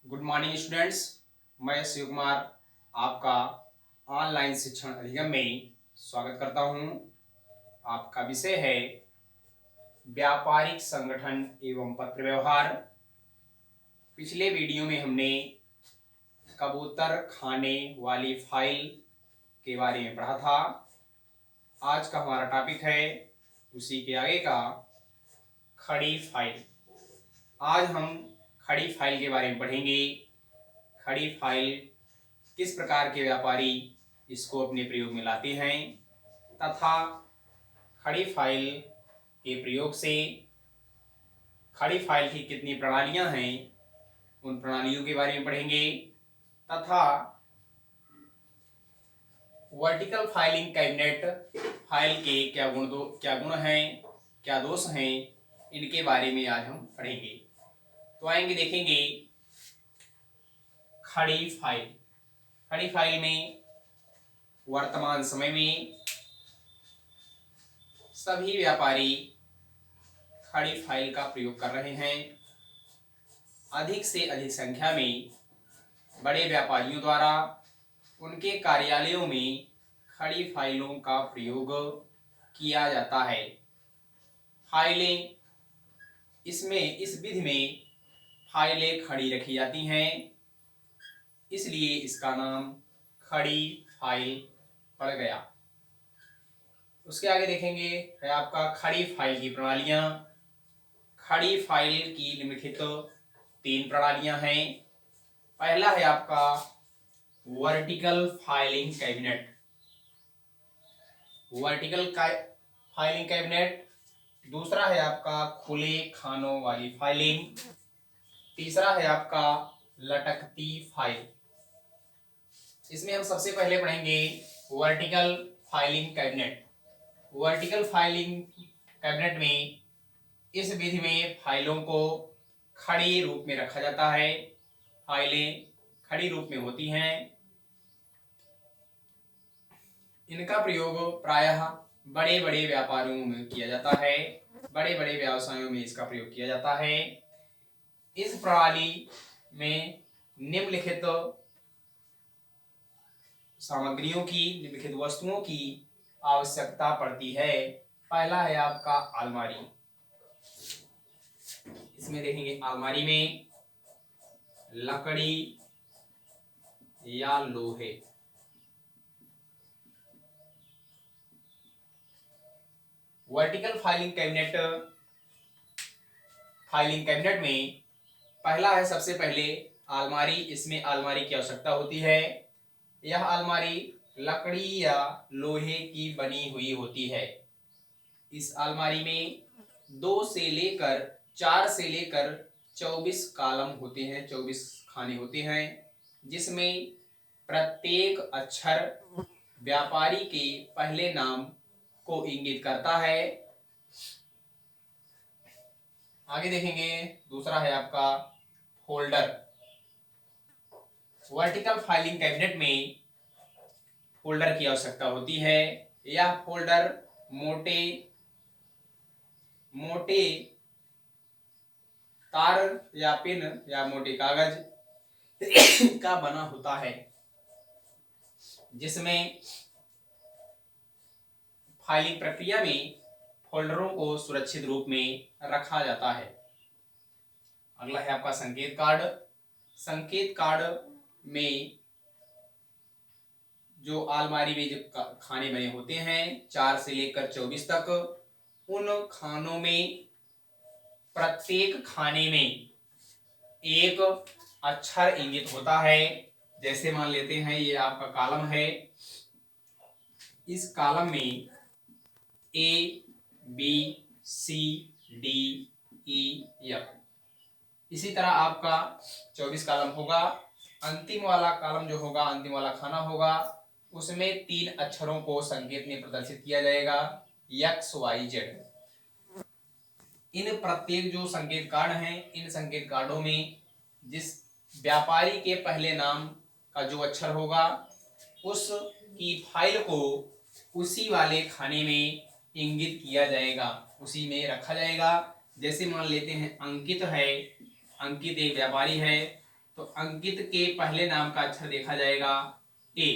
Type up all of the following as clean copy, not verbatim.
Good morning students. मैं शिव कुमार आपका online शिक्षण अधिगम में स्वागत करता हूं। आपका विषय है व्यापारिक संगठन एवं पत्र व्यवहार। पिछले वीडियो में हमने कबूतर खाने वाली फाइल के बारे में पढ़ा था। आज का हमारा टॉपिक है उसी के आगे का खड़ी फाइल। आज हम खड़ी फाइल के बारे में पढ़ेंगे। खड़ी फाइल किस प्रकार के व्यापारी इसको अपने प्रयोग में लाते हैं तथा खड़ी फाइल के प्रयोग से खड़ी फाइल की कितनी प्रणालियां हैं उन प्रणालियों के बारे में पढ़ेंगे तथा वर्टिकल फाइलिंग कैबिनेट फाइल के क्या गुण हैं, क्या दोष हैं, इनके बारे में आज हम पढ़ेंगे। तो आएंगे देखेंगे खड़ी फाइल। खड़ी फाइल में वर्तमान समय में सभी व्यापारी खड़ी फाइल का प्रयोग कर रहे हैं। अधिक से अधिक संख्या में बड़े व्यापारियों द्वारा उनके कार्यालयों में खड़ी फाइलों का प्रयोग किया जाता है। फाइलें इस विधि में फाइलें खड़ी रखी जाती हैं, इसलिए इसका नाम खड़ी फाइल पड़ गया। उसके आगे देखेंगे है आपका खड़ी फाइल की प्रणालियां। खड़ी फाइल की निम्नलिखित 3 प्रणालियां हैं। पहला है आपका vertical filing cabinet. Filing cabinet. दूसरा है आपका खुले खानों वाली फाइलिंग। तीसरा है आपका लटकती फाइल। इसमें हम सबसे पहले पढ़ेंगे vertical filing cabinet. Vertical filing cabinet में इस विधि में फाइलों को खड़ी रूप में रखा जाता है। फाइलें खड़ी रूप में होती हैं। इनका प्रयोग प्रायः बड़े बड़े व्यापारों में किया जाता है। बड़े बड़े व्यवसायों में इसका प्रयोग किया जाता है। इस प्रणाली में निम्नलिखित सामग्रियों की, निम्नलिखित वस्तुओं की आवश्यकता पड़ती है। पहला है आपका अलमारी। इसमें देखेंगे अलमारी में लकड़ी या लोहे, वर्टिकल फाइलिंग कैबिनेट में पहला है सबसे पहले अलमारी। इसमें अलमारी की आवश्यकता होती है। यह अलमारी लकड़ी या लोहे की बनी हुई होती है। इस अलमारी में 2 से लेकर 4 से लेकर 24 कॉलम होते हैं, 24 खाने होते हैं, जिसमें प्रत्येक अक्षर व्यापारी के पहले नाम को इंगित करता है। आगे देखेंगे दूसरा है आपका फोल्डर। वर्टिकल फाइलिंग कैबिनेट में फोल्डर की आवश्यकता होती है। यह फोल्डर मोटे तार या पिन या मोटे कागज का बना होता है, जिसमें फाइलिंग प्रक्रिया में फोल्डरों को सुरक्षित रूप में रखा जाता है। अगला है आपका संकेत कार्ड। संकेत कार्ड में जो अलमारी में जो खाने बने होते हैं 4 से लेकर 24 तक, उन खानों में प्रत्येक खाने में एक अक्षर इंगित होता है। जैसे मान लेते हैं ये आपका कॉलम है। इस कॉलम में A B C D E F, इसी तरह आपका 24 कॉलम होगा। अंतिम वाला कॉलम जो होगा, अंतिम वाला खाना होगा, उसमें 3 अक्षरों को संकेत में प्रदर्शित किया जाएगा, XYZ। इन प्रत्येक जो संकेत कार्ड हैं, इन संकेत कार्डों में जिस व्यापारी के पहले नाम का जो अक्षर होगा उसकी फाइल को उसी वाले खाने में इंगित किया जाएगा, उसी में रखा जाएगा। जैसे मान लेते हैं अंकित है, अंकित एक व्यापारी है, तो अंकित के पहले नाम का अक्षर देखा जाएगा ए।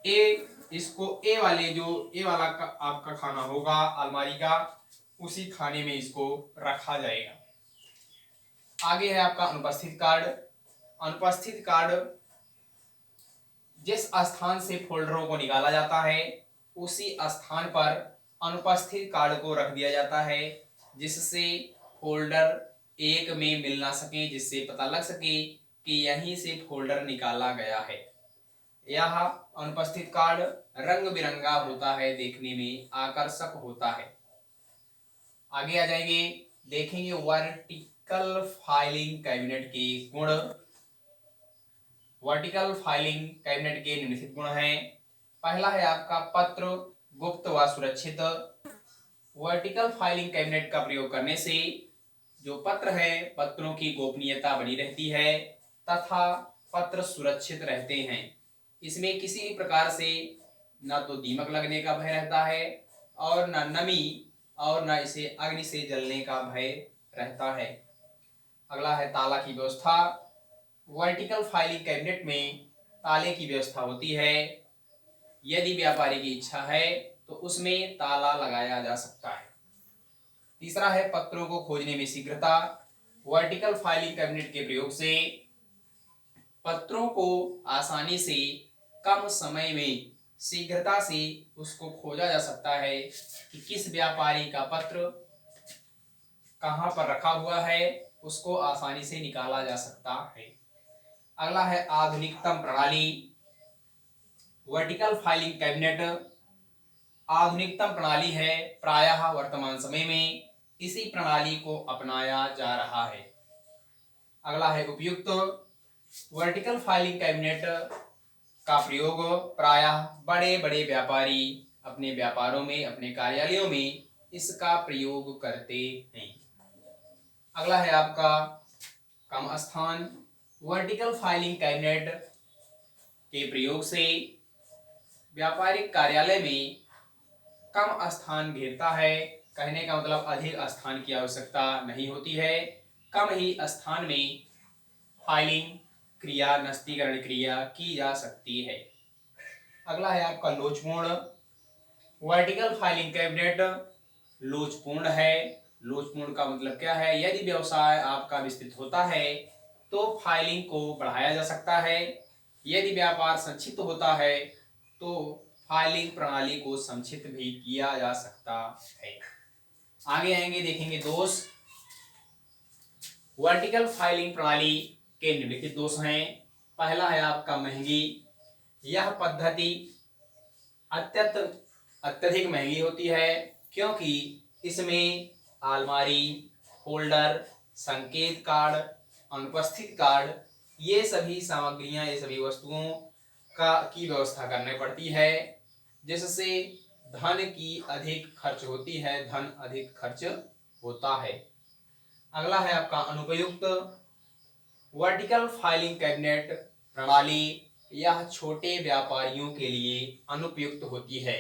ए, इसको ए वाला आपका खाना होगा अलमारी का, उसी खाने में इसको रखा जाएगा। आगे है आपका अनुपस्थित कार्ड। अनुपस्थित कार्ड जिस स्थान से फोल्डरों को निकाला जाता है उसी स्थान पर अनुपस्थित कार्ड को रख दिया जाता है, जिससे फोल्डर एक में मिल ना सके, जिससे पता लग सके कि यहीं से फोल्डर निकाला गया है। यह अनुपस्थित कार्ड रंग बिरंगा होता है, देखने में आकर्षक होता है। आगे आ जाएंगे, देखेंगे वर्टिकल फाइलिंग कैबिनेट के गुण। वर्टिकल फाइलिंग कैबिनेट के निम्नलिखित गुण हैं। पहला है आपका पत्र गुप्त व सुरक्षित। वर्टिकल फाइलिंग कैबिनेट का प्रयोग करने से जो पत्र है, पत्रों की गोपनीयता बनी रहती है तथा पत्र सुरक्षित रहते हैं। इसमें किसी भी प्रकार से न तो दीमक लगने का भय रहता है और न नमी और न इसे अग्नि से जलने का भय रहता है। अगला है ताला की व्यवस्था। वर्टिकल फाइलिंग कैबिनेट में ताले की व्यवस्था होती है। यदि व्यापारी की इच्छा है तो उसमें ताला लगाया जा सकता है। तीसरा है पत्रों को खोजने में शीघ्रता। वर्टिकल फाइलिंग कैबिनेट के प्रयोग से पत्रों को आसानी से कम समय में शीघ्रता से उसको खोजा जा सकता है कि किस व्यापारी का पत्र कहाँ पर रखा हुआ है, उसको आसानी से निकाला जा सकता है। अगला है आधुनिकतम प्रणाली। वर्टिकल फाइलिंग कैबिनेट आधुनिकतम प्रणाली है, प्रायः वर्तमान समय में इसी प्रणाली को अपनाया जा रहा है। अगला है उपयुक्त। वर्टिकल फाइलिंग कैबिनेट का प्रयोग प्रायः बड़े बड़े व्यापारी अपने व्यापारों में, अपने कार्यालयों में इसका प्रयोग करते हैं। अगला है आपका कम स्थान। वर्टिकल फाइलिंग कैबिनेट के प्रयोग से व्यापारिक कार्यालय में कम स्थान घेरता है। कहने का मतलब अधिक स्थान की आवश्यकता नहीं होती है, कम ही स्थान में फाइलिंग क्रिया, नस्तीकरण क्रिया की जा सकती है। अगला है आपका लोचपूर्ण। वर्टिकल फाइलिंग कैबिनेट लोचपूर्ण है। लोचपूर्ण का मतलब क्या है? यदि व्यवसाय आपका विस्तृत होता है तो फाइलिंग को बढ़ाया जा सकता है। यदि व्यापार संक्षिप्त होता है तो फाइलिंग प्रणाली को संक्षिप्त भी किया जा सकता है। आगे आएंगे, देखेंगे दोष। वर्टिकल फाइलिंग प्रणाली के निम्नलिखित दोष हैं। पहला है आपका महंगी। यह पद्धति अत्यधिक महंगी होती है, क्योंकि इसमें अलमारी, फोल्डर, संकेत कार्ड, अनुपस्थित कार्ड, ये सभी सामग्रियां, ये सभी वस्तुओं की व्यवस्था करनी पड़ती है, जिससे धन की अधिक खर्च होती है, धन अधिक खर्च होता है। अगला है आपका अनुपयुक्त। वर्टिकल फाइलिंग कैबिनेट प्रणाली यह छोटे व्यापारियों के लिए अनुपयुक्त होती है।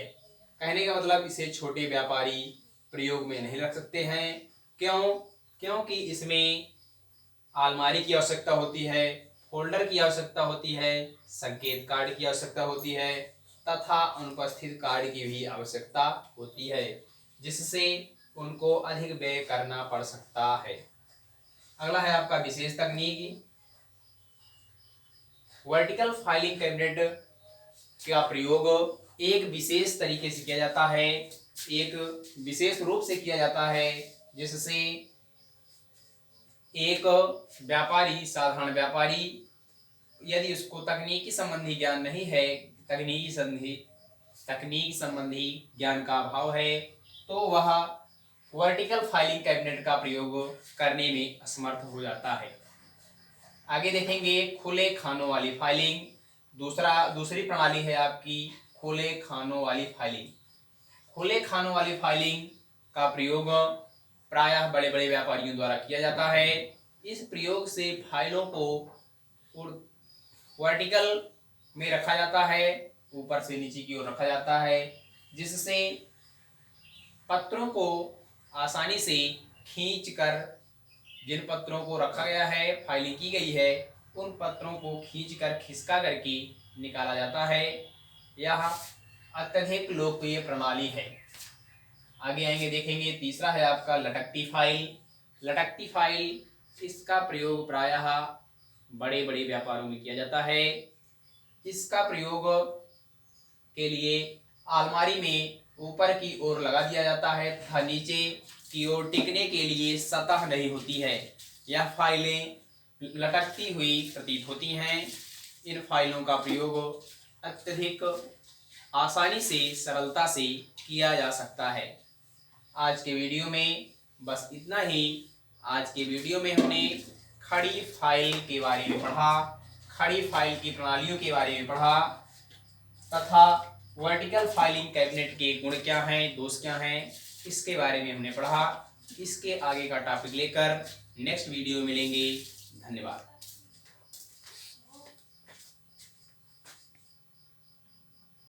कहने का मतलब इसे छोटे व्यापारी प्रयोग में नहीं रख सकते हैं। क्यों? क्योंकि इसमें अलमारी की आवश्यकता होती है, फोल्डर की आवश्यकता होती है, संकेत कार्ड की आवश्यकता होती है तथा अनुपस्थित कार्ड की भी आवश्यकता होती है, जिससे उनको अधिक व्यय करना पड़ सकता है। अगला है आपका विशेष तकनीक। वर्टिकल फाइलिंग कैबिनेट का प्रयोग एक विशेष तरीके से किया जाता है, एक विशेष रूप से किया जाता है, जिससे एक व्यापारी, साधारण व्यापारी, यदि उसको तकनीकी संबंधी ज्ञान नहीं है, तकनीकी संबंधी ज्ञान का अभाव है, तो वह वर्टिकल फाइलिंग कैबिनेट का प्रयोग करने में असमर्थ हो जाता है। आगे देखेंगे खुले खानों वाली फाइलिंग। दूसरी प्रणाली है आपकी खुले खानों वाली फाइलिंग। खुले खानों वाली फाइलिंग का प्रयोग प्रायः बड़े बड़े व्यापारियों द्वारा किया जाता है। इस प्रयोग से फाइलों को वर्टिकल में रखा जाता है, ऊपर से नीचे की ओर रखा जाता है, जिससे पत्रों को आसानी से खींचकर जिन पत्रों को रखा गया है, फाइलिंग की गई है, उन पत्रों को खींचकर खिसका करके निकाला जाता है। यह अत्यधिक लोकप्रिय प्रणाली है। आगे आएंगे, देखेंगे तीसरा है आपका लटकती फाइल। लटकती फाइल, इसका प्रयोग प्रायः बड़े बड़े व्यापारों में किया जाता है। इसका प्रयोग के लिए अलमारी में ऊपर की ओर लगा दिया जाता है तथा नीचे की ओर टिकने के लिए सतह नहीं होती है। यह फाइलें लटकती हुई प्रतीत होती हैं। इन फाइलों का प्रयोग अत्यधिक आसानी से, सरलता से किया जा सकता है। आज के वीडियो में बस इतना ही। आज के वीडियो में हमने खड़ी फाइल के बारे में पढ़ा, खड़ी फाइल की प्रणालियों के बारे में पढ़ा तथा वर्टिकल फाइलिंग कैबिनेट के गुण क्या हैं, दोष क्या हैं, इसके बारे में हमने पढ़ा। इसके आगे का टॉपिक लेकर नेक्स्ट वीडियो मिलेंगे। धन्यवाद।